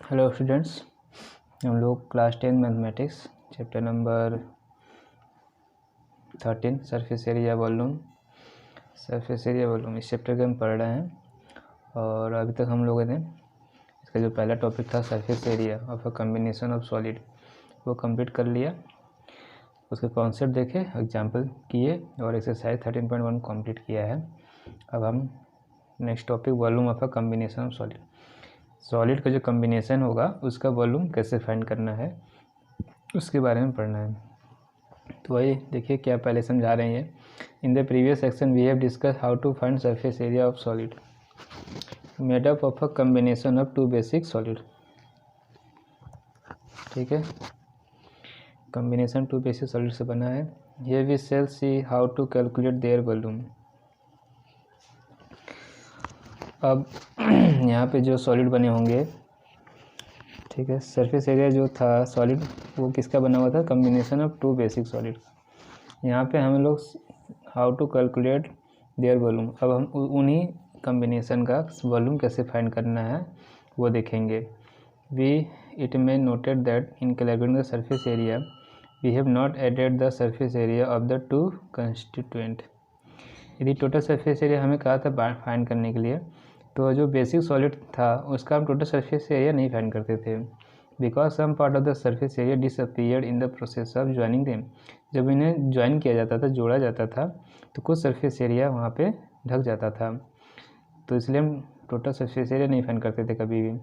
Hello students, हम लोग class 10 mathematics chapter number 13 surface area volume इस चैप्टर के हम पढ़ रहे हैं। और अभी तक हम लोगों ने इसका जो पहला टॉपिक था surface area of a combination of solid वो कंप्लीट कर लिया। उसके कॉन्सेप्ट देखे, एग्जाम्पल किए और एक्सरसाइज 13.1 कंप्लीट किया है। अब हम next topic volume of a combination of solid का जो कॉम्बिनेशन होगा उसका वॉल्यूम कैसे फाइंड करना है उसके बारे में पढ़ना है। तो वही देखिए क्या पहले समझा रहे हैं। In the previous section we have discuss how to find surface area of solid made up of a combination of two basic solid. ठीक है, कॉम्बिनेशन टू बेसिक सॉलिड से बना है। Here we shall see how to calculate their volume. अब यहाँ पे जो solid बने होंगे, ठीक है, सरफेस एरिया जो था सॉलिड वो किसका बना हुआ था, combination of two basic solid. यहाँ पे हम लोग how to calculate their volume, अब हम उन्हीं कॉम्बिनेशन का वॉल्यूम कैसे फाइंड करना है वो देखेंगे। We it may noted that in calculating the surface area we have not added the surface area of the two constituent. यदि टोटल सरफेस एरिया हमें कहा था फाइंड करने के लिए, तो जो बेसिक सॉलिड था उसका हम टोटल सरफेस एरिया नहीं फाइंड करते थे, because some part of the surface area disappeared in the process of joining them. जब इन्हें ज्वाइन किया जाता था, जोड़ा जाता था, तो कुछ सरफेस एरिया वहाँ पे ढक जाता था। तो इसलिए हम टोटल सरफेस एरिया नहीं फाइंड करते थे कभी भी।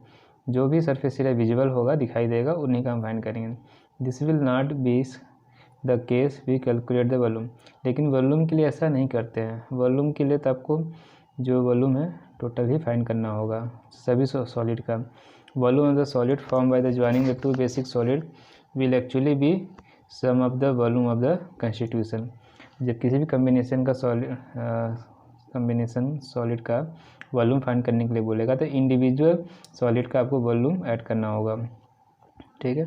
जो भी सरफेस एरिया विजिबल होगा, दिखाई देगा, उन्हीं का हम फाइंड करेंगे। This will not be the case we calculate the volume. लेकिन वॉल्यूम के लिए ऐसा नहीं करते हैं। वॉल्यूम के लिए तो आपको जो वॉल्यूम है टोटल ही फाइंड करना होगा सभी सॉलिड का। Volume of the solid form by the joining the two basic solid will actually be sum of the volume of the constitution. जब किसी भी कॉम्बिनेशन सॉलिड का वॉल्यूम फाइंड करने के लिए बोलेगा तो इंडिविजुअल सॉलिड का आपको वॉल्यूम ऐड करना होगा। ठीक है,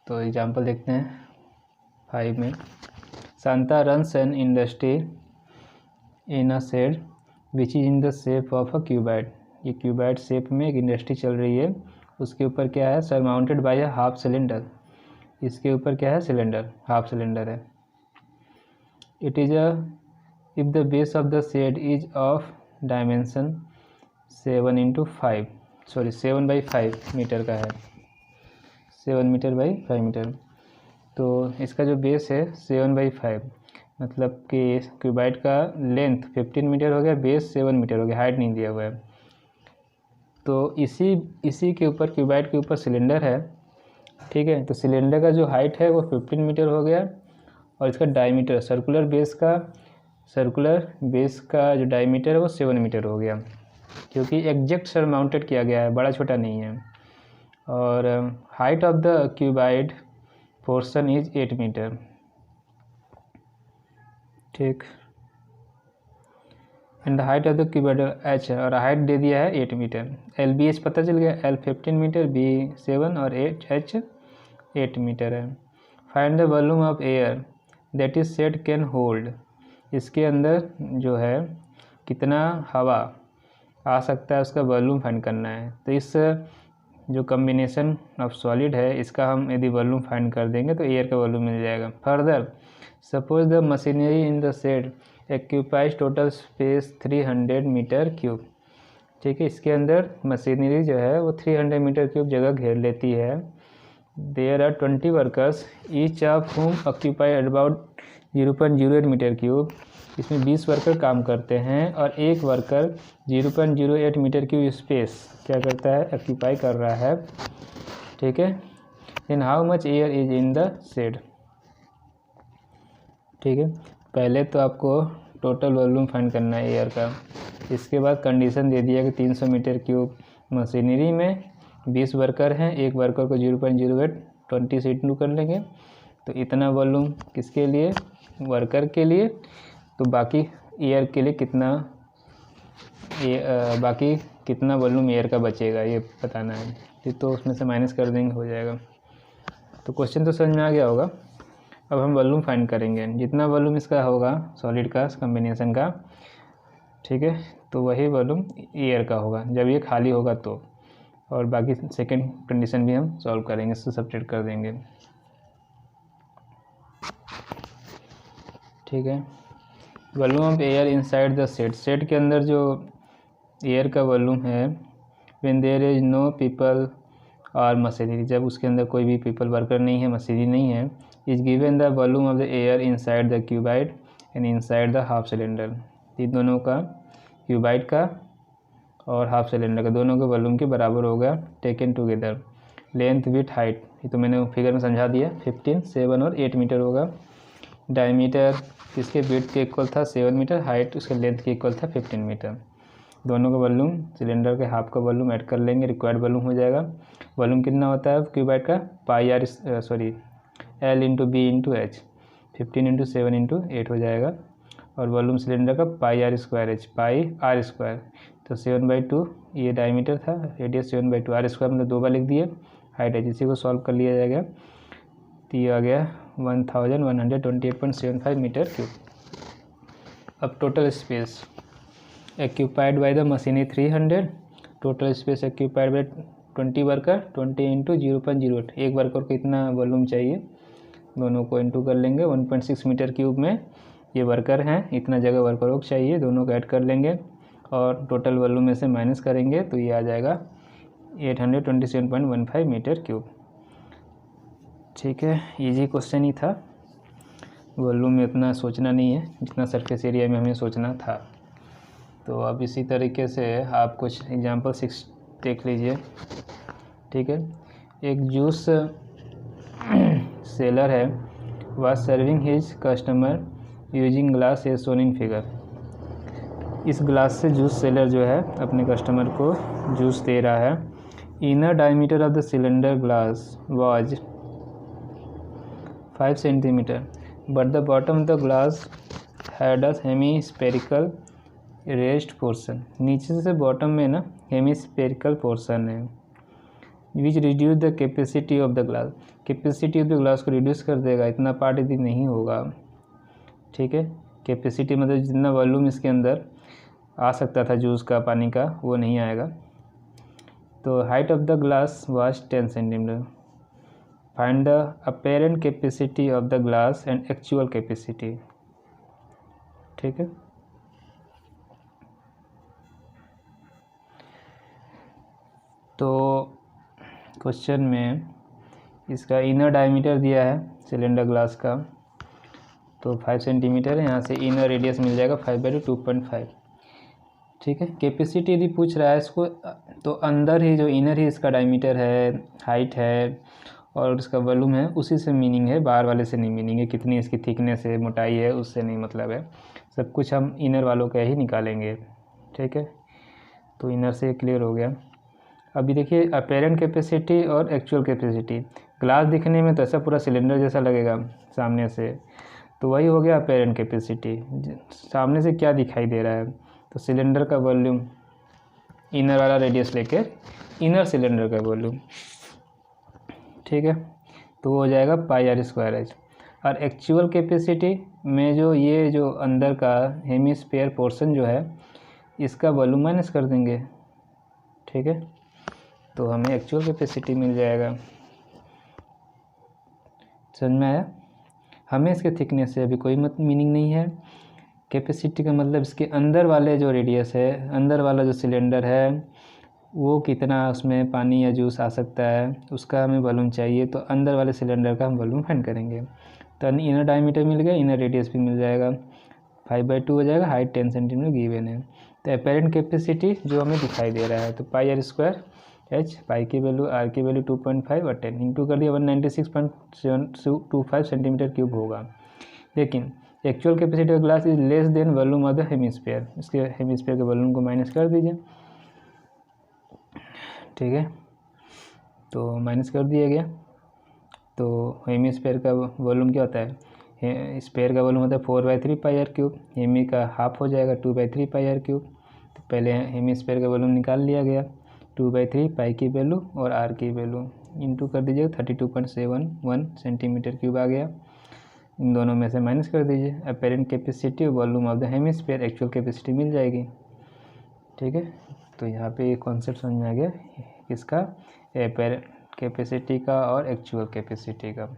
तो एग्जांपल देखते हैं 5 में। Shanta runs an industry in a shed which is in the shape of a cuboid. ये क्यूबाइड शेप में एक इंडस्ट्री चल रही है। उसके ऊपर क्या है, surmounted by a half cylinder. इसके ऊपर क्या है, सिलेंडर, हाफ सिलेंडर है। It is a if the base of the shed is of dimension 7/5 metre का है, 7 मीटर बाई 5 मीटर। तो इसका जो बेस है 7/5, मतलब कि क्यूबाइड का लेंथ 15 मीटर हो गया, बेस 7 मीटर हो गया, हाइट नहीं दिया हुआ है। तो इसी के ऊपर, क्यूबाइड के ऊपर सिलेंडर है। ठीक है, तो सिलेंडर का जो हाइट है वो 15 मीटर हो गया और इसका डायमीटर, सर्कुलर बेस का जो डायमीटर है वो 7 मीटर हो गया, क्योंकि एग्जैक्ट सरमाउंटेड किया गया है, बड़ा छोटा नहीं है। और height of the cuboid portion is 8 metre. ठीक, and the height of the cuboid H है और हाइट दे दिया है 8 मीटर। एल बी एच पता चल गया, एल 15 मीटर, बी 7 और एच 8 मीटर है। Find the volume of air that is set can hold. इसके अंदर जो है कितना हवा आ सकता है उसका वॉल्यूम फाइंड करना है। तो इस जो कॉम्बिनेशन ऑफ सॉलिड है इसका हम यदि वॉल्यूम फाइंड कर देंगे तो एयर का वॉल्यूम मिल जाएगा। Further suppose the machinery in the shed occupies total space 300 metre cube. ठीक है, इसके अंदर मशीनरी जो है वो 300 मीटर क्यूब जगह घेर लेती है। There are 20 workers each of whom occupy about 0.08 metre cube. इसमें 20 वर्कर काम करते हैं और एक वर्कर 0.08 मीटर क्यूब स्पेस क्या करता है, ऑक्यूपाई कर रहा है। ठीक है, then how much air is in the shed. ठीक है, पहले तो आपको टोटल वॉल्यूम फाइंड करना है एयर का। इसके बाद कंडीशन दे दिया कि 300 मीटर क्यूब मशीनरी में 20 वर्कर हैं, एक वर्कर को 0.08 20 से इंटू कर लेंगे, तो इतना वॉल्यूम किसके लिए, वर्कर के लिए। तो बाकी एयर के लिए बाकी कितना वॉल्यूम एयर का बचेगा ये बताना है। तो उसमें से माइनस कर देंगे, हो जाएगा। तो क्वेश्चन तो समझ में आ गया होगा। अब हम वॉल्यूम फाइंड करेंगे, जितना वॉल्यूम इसका होगा सॉलिड का कॉम्बिनेशन का, ठीक है, तो वही वॉल्यूम एयर का होगा जब ये खाली होगा तो। और बाकी सेकंड कंडीशन भी हम सॉल्व करेंगे, इसको सब्ट्रैक्ट कर देंगे। ठीक है, volume of air inside the set के अंदर जो एयर का वॉल्यूम है, when there is no people और मशीनरी, जब उसके अंदर कोई भी पीपल वर्कर नहीं है, मशीनरी नहीं है, is given the volume of the air inside the cuboid and inside the half cylinder. इन दोनों का, क्यूबाइड का और हाफ सिलेंडर का, दोनों के वॉल्यूम के बराबर होगा taken together. Length with height, ये तो मैंने फिगर में समझा दिया, 15, 7 और 8 मीटर होगा। डायमीटर इसके विड्थ के इक्वल था 7 मीटर, हाइट उसके लेंथ के इक्वल था 15 मीटर। दोनों का वॉल्यूम, सिलेंडर के हाफ का वॉल्यूम ऐड कर लेंगे, रिक्वायर्ड वॉल्यूम हो जाएगा। वॉल्यूम कितना होता है क्यूबाइड का, L into B into H, 15 into 7 into 8 हो जाएगा। और वॉल्यूम सिलेंडर का πr²h, πr², तो 7/2 ये डायमीटर था, रेडियस 7/2, r² मतलब 2 बार लिख दिए, हाइट है, इसी को सॉल्व कर लिया जाएगा। तो ये आ गया 1128.75 मीटर क्यूब। अब total space occupied by the machinery 300, total space occupied by 20 worker, 20 into 0.08, एक वर्कर को इतना वॉल्यूम चाहिए, दोनों को इंटू कर लेंगे। 1.6 मीटर क्यूब में ये वर्कर हैं, इतना जगह वर्करों को चाहिए, दोनों को ऐड कर लेंगे और टोटल वॉल्यूम में से माइनस करेंगे तो ये आ जाएगा 827.15 मीटर क्यूब। ठीक है, इजी क्वेश्चन ही था, वॉल्यूम में इतना सोचना नहीं है जितना सरफेस एरिया में हमें सोचना था। तो अब इसी तरीके से आप कुछ एग्जांपल 6 देख लीजिए। ठीक है, एक जूस सेलर है, was serving his customer using glass as shown in figure. इस ग्लास से जूस सेलर जो है अपने कस्टमर को जूस दे रहा है। Inner diameter of the cylinder glass was 5 centimetre, but the bottom of the glass had a hemispherical raised portion. नीचे से बॉटम में ना हेमीस्फेरिकल पोर्शन है, which reduce the capacity of the glass. Capacity of the glass को reduce कर देगा, इतना part यदि नहीं होगा। ठीक है, कैपेसिटी मतलब जितना वॉल्यूम इसके अंदर आ सकता था जूस का, पानी का, वो नहीं आएगा। तो height of the glass was 10 centimetre. Find the apparent capacity of the glass and actual capacity. ठीक है, तो क्वेश्चन में इसका इनर डायमीटर दिया है सिलेंडर ग्लास का, तो 5 सेंटीमीटर है, यहाँ से इनर रेडियस मिल जाएगा 5/2.5। ठीक है, कैपेसिटी यदि पूछ रहा है इसको, तो अंदर ही जो इनर ही इसका डायमीटर है, हाइट है और इसका वॉल्यूम है, उसी से मीनिंग है, बाहर वाले से नहीं मीनिंग है, कितनी इसकी थिकनेस है, मोटाई है, उससे नहीं मतलब है। सब कुछ हम इनर वालों का ही निकालेंगे। ठीक है, तो इनर से क्लियर हो गया। अभी देखिए अपेरेंट कैपेसिटी और एक्चुअल कैपेसिटी। ग्लास दिखने में तो ऐसा पूरा सिलेंडर जैसा लगेगा सामने से, तो वही हो गया अपेरेंट कैपेसिटी। सामने से क्या दिखाई दे रहा है, तो सिलेंडर का वॉल्यूम, इनर वाला रेडियस लेके इनर सिलेंडर का वॉल्यूम। ठीक है, तो वो हो जाएगा πr²h। और एक्चुअल कैपेसिटी में जो ये जो अंदर का हेमीस्फीयर पोर्शन जो है, इसका वॉल्यूम माइनस कर देंगे। ठीक है, तो हमें एक्चुअल कैपेसिटी मिल जाएगा। समझ में आया? हमें इसके थिकनेस से अभी कोई मीनिंग नहीं है। कैपेसिटी का मतलब इसके अंदर वाले जो रेडियस है, अंदर वाला जो सिलेंडर है, वो कितना उसमें पानी या जूस आ सकता है, उसका हमें वॉल्यूम चाहिए। तो अंदर वाले सिलेंडर का हम वॉल्यूम फाइंड करेंगे। तो इनर डायमीटर मिल गया, इनर रेडियस भी मिल जाएगा, 5/2 हो जाएगा, हाइट 10 सेंटीमीटर गिवन है। तो अपेरेंट कैपेसिटी जो हमें दिखाई दे रहा है, तो πr²h, पाई की वैल्यू, आर की वैल्यू 2.5 और 10 इंटू कर दिया 196.725 सेंटीमीटर क्यूब होगा। लेकिन actual capacity of glass is less than volume of the hemisphere. इसके हेमीस्फीयर के वॉल्यूम को माइनस कर दीजिए। ठीक है, तो माइनस कर दिया गया। तो हेमीस्फीयर का वॉल्यूम क्या होता है, स्फीयर का वॉल्यूम होता है 4/3 πr³। हेमी का हाफ हो जाएगा 2/3 πr³। तो पहले हेमीस्फीयर का वॉल्यूम निकाल लिया गया, 2/3 पाई की वैल्यू और आर की वैल्यू इंटू कर दीजिएगा, 32.71 सेंटीमीटर क्यूब आ गया। इन दोनों में से माइनस कर दीजिए, apparent capacity volume of the hemisphere, actual capacity मिल जाएगी। ठीक है, तो यहाँ पे ये कॉन्सेप्ट समझ में आ गया किसका, एपेरेंट कैपेसिटी का और एक्चुअल कैपेसिटी का।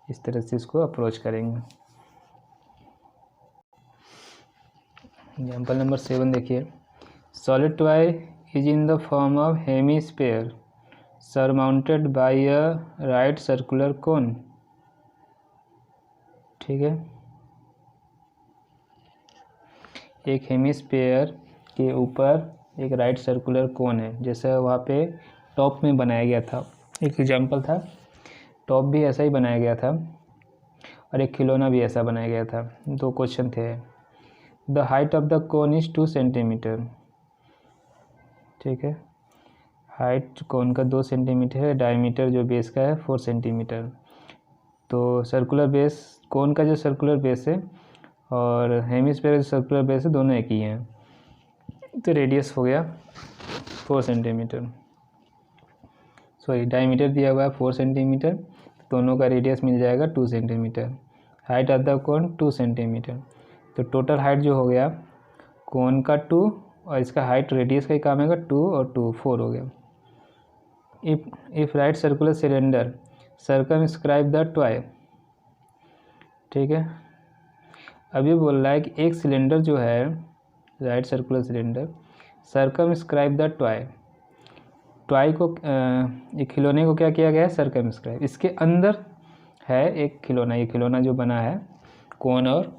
इस तरह से इसको अप्रोच करेंगे। एग्जाम्पल नंबर 7 देखिए, solid toy is in the form of hemisphere surmounted by a right circular cone. ठीक है, एक हेमीस्फेयर के ऊपर एक राइट सर्कुलर कोन है, जैसे वहाँ पे टॉप में बनाया गया था। एक एग्जाम्पल था, टॉप भी ऐसा ही बनाया गया था और एक खिलौना भी ऐसा बनाया गया था। 2 क्वेश्चन थे। The height of the cone is 2 centimetre. ठीक है, हाइट कोन का 2 सेंटीमीटर है, डायमीटर जो बेस का है 4 सेंटीमीटर। तो सर्कुलर बेस, कोन का जो सर्कुलर बेस है और हेमिस्फीयर का जो सर्कुलर बेस है, दोनों एक ही हैं। तो रेडियस हो गया 4 सेंटीमीटर, सॉरी डायमीटर दिया हुआ है 4 सेंटीमीटर, दोनों का रेडियस मिल जाएगा 2 centimetre. Height of the cone 2 centimetre. तो टोटल हाइट जो हो गया कोन का 2 और इसका हाइट रेडियस का ही काम है 2 और 2 4 हो गया। If right circular cylinder circumscribe the toy. ठीक है, अभी बोल रहा है कि एक सिलेंडर जो है right circular cylinder circumscribe the toy. Toy को एक खिलौने को क्या किया गया है, सर्कमस्क्राइब। इसके अंदर है एक खिलौना, ये खिलौना जो बना है कोन और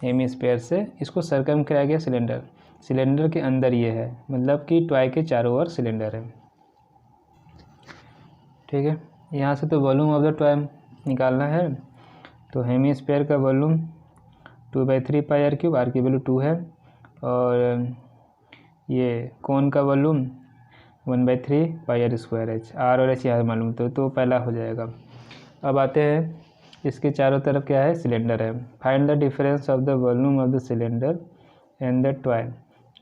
हेमिस्फीयर से, इसको सर्कम किया गया सिलेंडर। सिलेंडर के अंदर ये है, मतलब कि टॉय के चारों ओर सिलेंडर है। ठीक है, यहाँ से तो वॉल्यूम ऑफ द टॉय निकालना है। तो हेमिस्फीयर का volume 2/3 pi R cube, R की वैल्यू 2 है, और ये कोन का volume 1/3 pi R square H. R और एच यहाँ मालूम तो पहला हो जाएगा। अब आते हैं, इसके चारों तरफ क्या है, सिलेंडर है। Find the difference of the volume of the cylinder and the toy.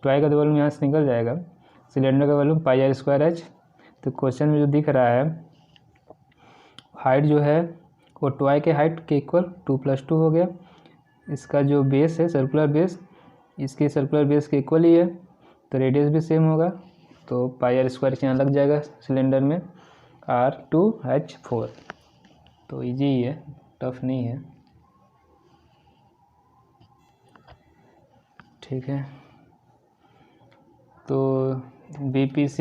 Toy का वॉल्यूम यहाँ से निकल जाएगा, सिलेंडर का volume pi R square H. तो क्वेश्चन में जो दिख रहा है हाइट जो है वो टॉय के हाइट के इक्वल 2 + 2 हो गया। इसका जो बेस है सर्कुलर बेस, इसके सर्कुलर बेस के इक्वल ही है, तो रेडियस भी सेम होगा। तो पाई आर स्क्वायर यहाँ लग जाएगा सिलेंडर में, R2H4। तो इजी ही है, टफ नहीं है। ठीक है, तो BPC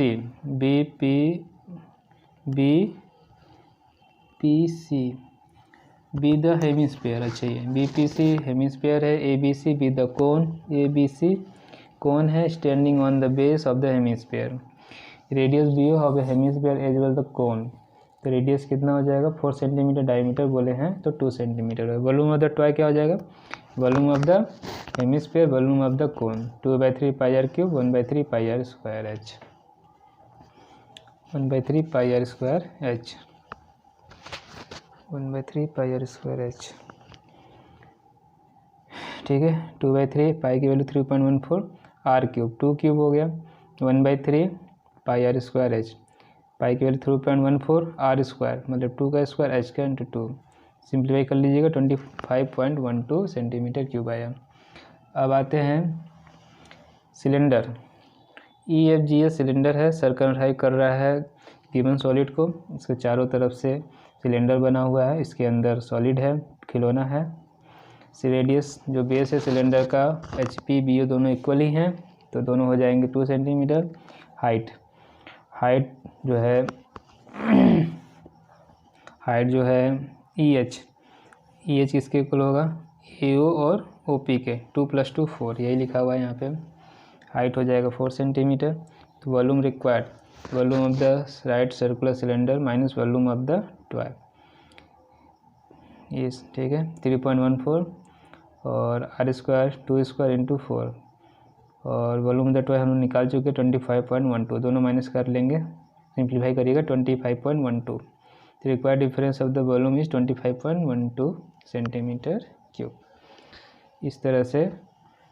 बी द हेमिस्फीयर। अच्छा, ये BPC हेमिस्फीयर है, ABC be the cone. ABC cone है standing on the base of the hemisphere. Radius be of hemisphere as well the cone. तो रेडियस कितना हो जाएगा, 4 सेंटीमीटर, डायमीटर बोले हैं तो 2 सेंटीमीटर है। वॉल्यूम ऑफ द टॉय क्या हो जाएगा, volume of the hemisphere volume of the cone 2/3 pi R cube 1/3 pi R square H. 1/3 pi R square H, 1/3 pi R square H. ठीक है, 2/3 पाई की वैल्यू 3.14, आर क्यूब 2 क्यूब हो गया, 1/3 pi R square H, पाई की value 3.14, are square मतलब 2 का square, H का into 2। Simplify कर लीजिएगा, 25.12 सेंटीमीटर क्यूब आया। अब आते हैं सिलेंडर, EFGH सिलेंडर है, सर्कमस्क्राइब कर रहा है गिवन सॉलिड को। इसके चारों तरफ से सिलेंडर बना हुआ है, इसके अंदर सॉलिड है, खिलौना है। रेडियस जो बेस है सिलेंडर का HP BO दोनों इक्वल ही हैं, तो दोनों हो जाएंगे 2 सेंटीमीटर। हाइट जो है EH किसके इक्वल होगा, AO और OP के, 2 + 2 4, यही लिखा हुआ है यहाँ पे। हाइट हो जाएगा 4 सेंटीमीटर। तो volume required, volume of the right circular cylinder minus volume of the toy, ये ठीक है 3.14, और R स्क्वायर 2 स्क्वायर इंटू 4, और वॉल्यूम ऑफ द टॉय हम लोग निकाल चुके 25.12, दोनों माइनस कर लेंगे, सिंप्लीफाई करिएगा 25.12। तो required difference of the volume is 25.12 centimetre cube. इस तरह से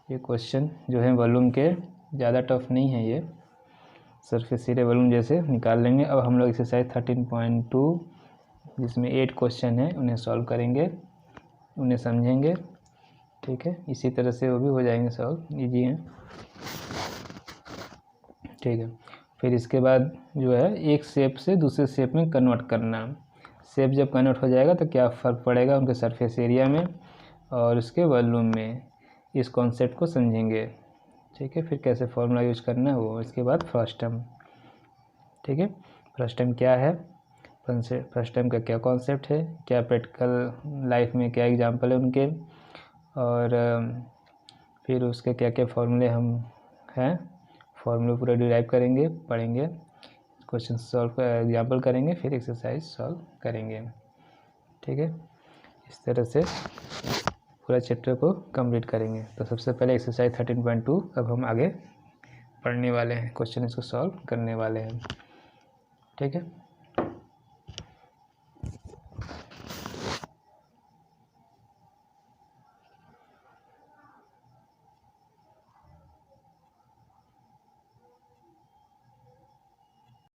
ये क्वेश्चन जो है वॉल्यूम के ज़्यादा टफ नहीं है, ये सरफेस एरिया वॉल्यूम जैसे निकाल लेंगे। अब हम लोग एक्सरसाइज 13.2 जिसमें 8 क्वेश्चन है उन्हें सॉल्व करेंगे, उन्हें समझेंगे। ठीक है, इसी तरह से वो भी हो जाएंगे सॉल्व, इजी हैं। ठीक है, फिर इसके बाद जो है एक शेप से दूसरे शेप में कन्वर्ट करना। शेप जब कन्वर्ट हो जाएगा तो क्या फ़र्क पड़ेगा उनके सरफेस एरिया में और उसके वॉल्यूम में, इस कॉन्सेप्ट को समझेंगे। ठीक है, फिर कैसे फॉर्मूला यूज करना है वो। इसके बाद फर्स्ट टर्म। ठीक है, फर्स्ट टर्म क्या है, फर्स्ट टर्म का क्या कॉन्सेप्ट है, क्या प्रैक्टिकल लाइफ में क्या एग्जांपल है उनके, और फिर उसके क्या क्या फॉर्मूले हम हैं, फॉर्मूले पूरा डिराइव करेंगे, पढ़ेंगे, क्वेश्चन सॉल्व एग्जांपल करेंगे, फिर एक्सरसाइज सॉल्व करेंगे। ठीक है, इस तरह से पूरा चैप्टर को कंप्लीट करेंगे। तो सबसे पहले एक्सरसाइज 13.2 अब हम आगे पढ़ने वाले हैं, क्वेश्चन इसको सॉल्व करने वाले हैं। ठीक है।